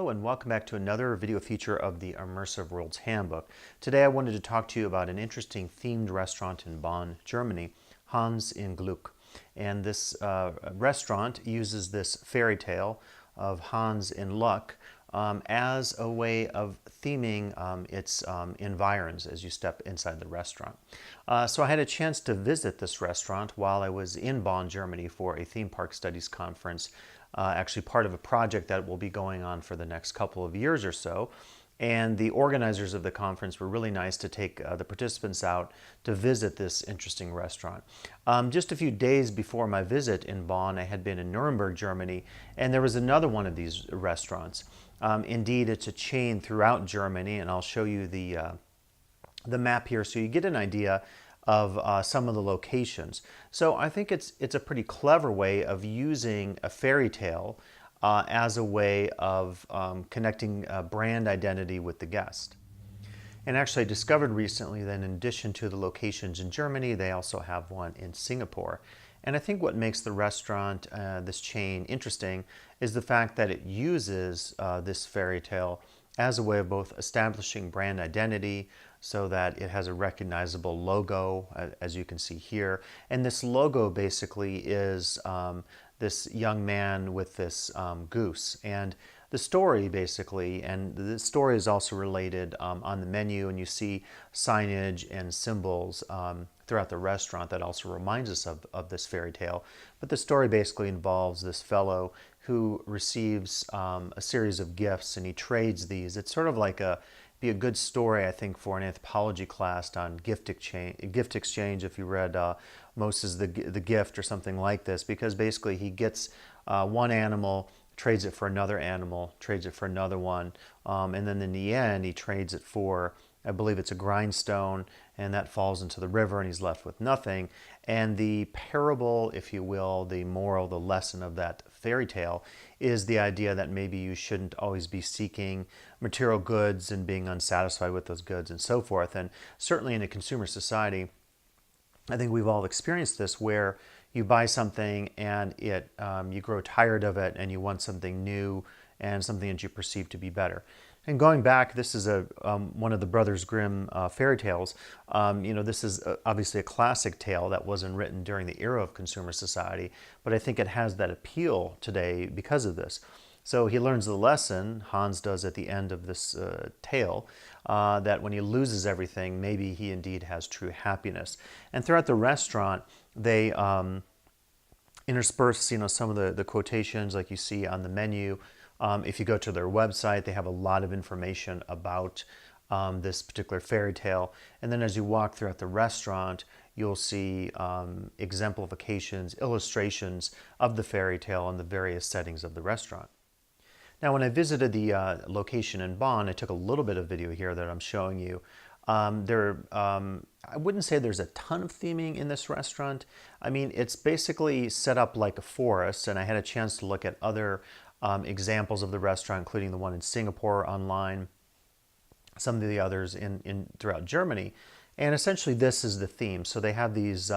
Hello and welcome back to another video feature of the Immersive Worlds Handbook. Today I wanted to talk to you about an interesting themed restaurant in Bonn, Germany, Hans in Gluck. And this restaurant uses this fairy tale of Hans in Luck as a way of theming its environs as you step inside the restaurant. So I had a chance to visit this restaurant while I was in Bonn, Germany for a theme park studies conference, actually part of a project that will be going on for the next couple of years or so. And the organizers of the conference were really nice to take the participants out to visit this interesting restaurant. Just a few days before my visit in Bonn, I had been in Nuremberg, Germany, and there was another one of these restaurants. Indeed, it's a chain throughout Germany, and I'll show you the map here so you get an idea of some of the locations. So I think it's a pretty clever way of using a fairy tale as a way of connecting brand identity with the guest. And actually I discovered recently that in addition to the locations in Germany, they also have one in Singapore. And I think what makes the restaurant, this chain, interesting is the fact that it uses this fairy tale as a way of both establishing brand identity so that it has a recognizable logo, as you can see here. And this logo basically is this young man with this goose. And the story basically, and the story is also related on the menu, and you see signage and symbols throughout the restaurant that also reminds us of this fairy tale. But the story basically involves this fellow who receives a series of gifts and he trades these. It's sort of like be a good story, I think, for an anthropology class on gift exchange if you read Moses the Gift or something like this, because basically he gets one animal, trades it for another animal, trades it for another one, and then in the end he trades it for, I believe it's a grindstone, and that falls into the river and he's left with nothing. And the parable, if you will, the moral, the lesson of that fairy tale is the idea that maybe you shouldn't always be seeking material goods and being unsatisfied with those goods and so forth. And certainly in a consumer society, I think we've all experienced this where you buy something and you grow tired of it and you want something new and something that you perceive to be better. And going back, this is one of the Brothers Grimm fairy tales. This is obviously a classic tale that wasn't written during the era of consumer society, but I think it has that appeal today because of this. So he learns the lesson, Hans does at the end of this tale, that when he loses everything, maybe he indeed has true happiness. And throughout the restaurant, they intersperse, some of the quotations like you see on the menu. If you go to their website, they have a lot of information about this particular fairy tale. And then as you walk throughout the restaurant, you'll see exemplifications, illustrations of the fairy tale in the various settings of the restaurant. Now, when I visited the location in Bonn, I took a little bit of video here that I'm showing you. I wouldn't say there's a ton of theming in this restaurant. I mean, it's basically set up like a forest, and I had a chance to look at other examples of the restaurant, including the one in Singapore online, some of the others throughout Germany. And essentially this is the theme. So they have these,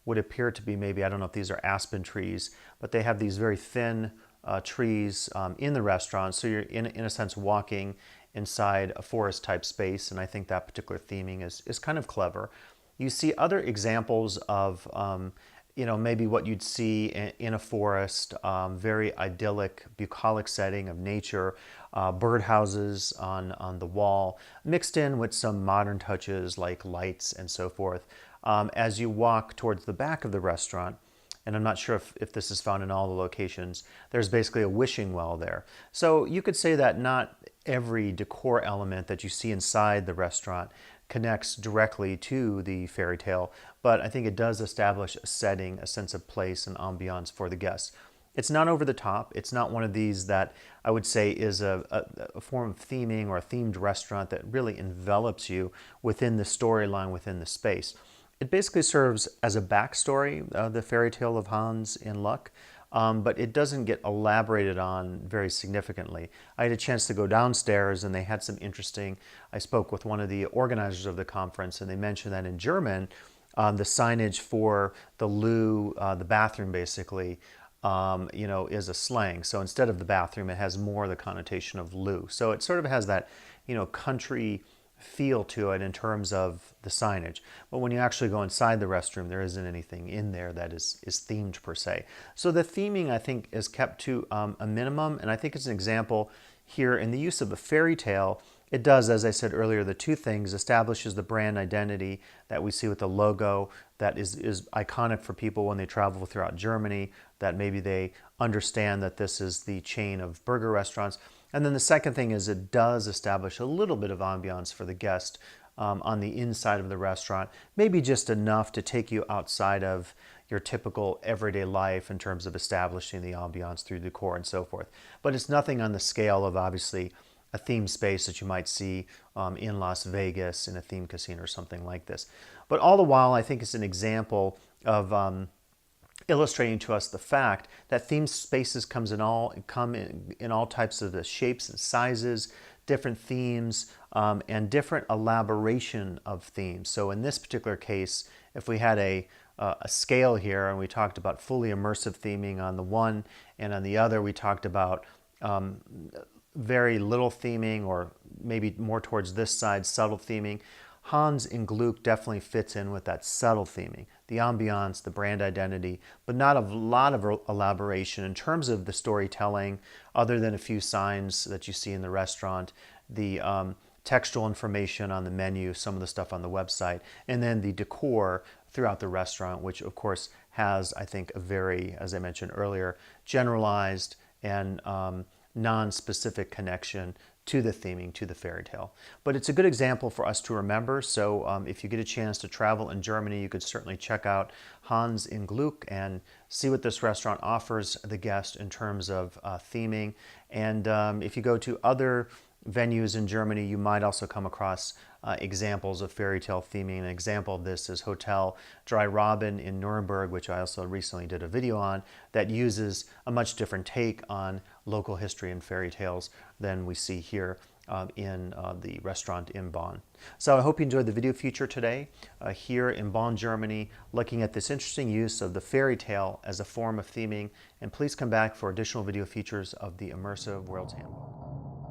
would appear to be maybe, I don't know if these are aspen trees, but they have these very thin trees in the restaurant. So you're in a sense walking inside a forest type space. And I think that particular theming is kind of clever. You see other examples of maybe what you'd see in a forest, very idyllic, bucolic setting of nature, birdhouses on the wall, mixed in with some modern touches like lights and so forth. As you walk towards the back of the restaurant, and I'm not sure if this is found in all the locations, there's basically a wishing well there. So you could say that not every decor element that you see inside the restaurant connects directly to the fairy tale, but I think it does establish a setting, a sense of place and ambiance for the guests. It's not over the top. It's not one of these that I would say is a form of theming or a themed restaurant that really envelops you within the storyline, within the space. It basically serves as a backstory, the fairy tale of Hans in Luck, but it doesn't get elaborated on very significantly. I had a chance to go downstairs and they had some interesting, I spoke with one of the organizers of the conference and they mentioned that in German, the signage for the loo, the bathroom basically, is a slang. So instead of the bathroom, it has more the connotation of loo. So it sort of has that, country feel to it in terms of the signage. But when you actually go inside the restroom, there isn't anything in there that is themed per se. So the theming, I think, is kept to a minimum, and I think it's an example here in the use of a fairy tale. It does, as I said earlier, the two things: establishes the brand identity that we see with the logo that is iconic for people when they travel throughout Germany, that maybe they understand that this is the chain of burger restaurants. And then the second thing is it does establish a little bit of ambiance for the guest on the inside of the restaurant, maybe just enough to take you outside of your typical everyday life in terms of establishing the ambiance through decor and so forth. But it's nothing on the scale of, obviously, a themed space that you might see in Las Vegas in a themed casino or something like this. But all the while, I think it's an example of illustrating to us the fact that themed spaces come in all types of the shapes and sizes, different themes, and different elaboration of themes. So in this particular case, if we had a scale here, and we talked about fully immersive theming on the one, and on the other we talked about very little theming, or maybe more towards this side, subtle theming. Hans in Gluck definitely fits in with that subtle theming, the ambiance, the brand identity, but not a lot of elaboration in terms of the storytelling, other than a few signs that you see in the restaurant, the textual information on the menu, some of the stuff on the website, and then the decor throughout the restaurant, which of course has, I think, a very, as I mentioned earlier, generalized and non-specific connection to the theming, to the fairy tale. But it's a good example for us to remember. So if you get a chance to travel in Germany, you could certainly check out Hans in Gluck and see what this restaurant offers the guest in terms of theming. And if you go to other venues in Germany, you might also come across examples of fairy tale theming. An example of this is Hotel Dry Robin in Nuremberg, which I also recently did a video on, that uses a much different take on local history and fairy tales than we see here in the restaurant in Bonn. So I hope you enjoyed the video feature today here in Bonn, Germany, looking at this interesting use of the fairy tale as a form of theming. And please come back for additional video features of the Immersive Worlds Handbook.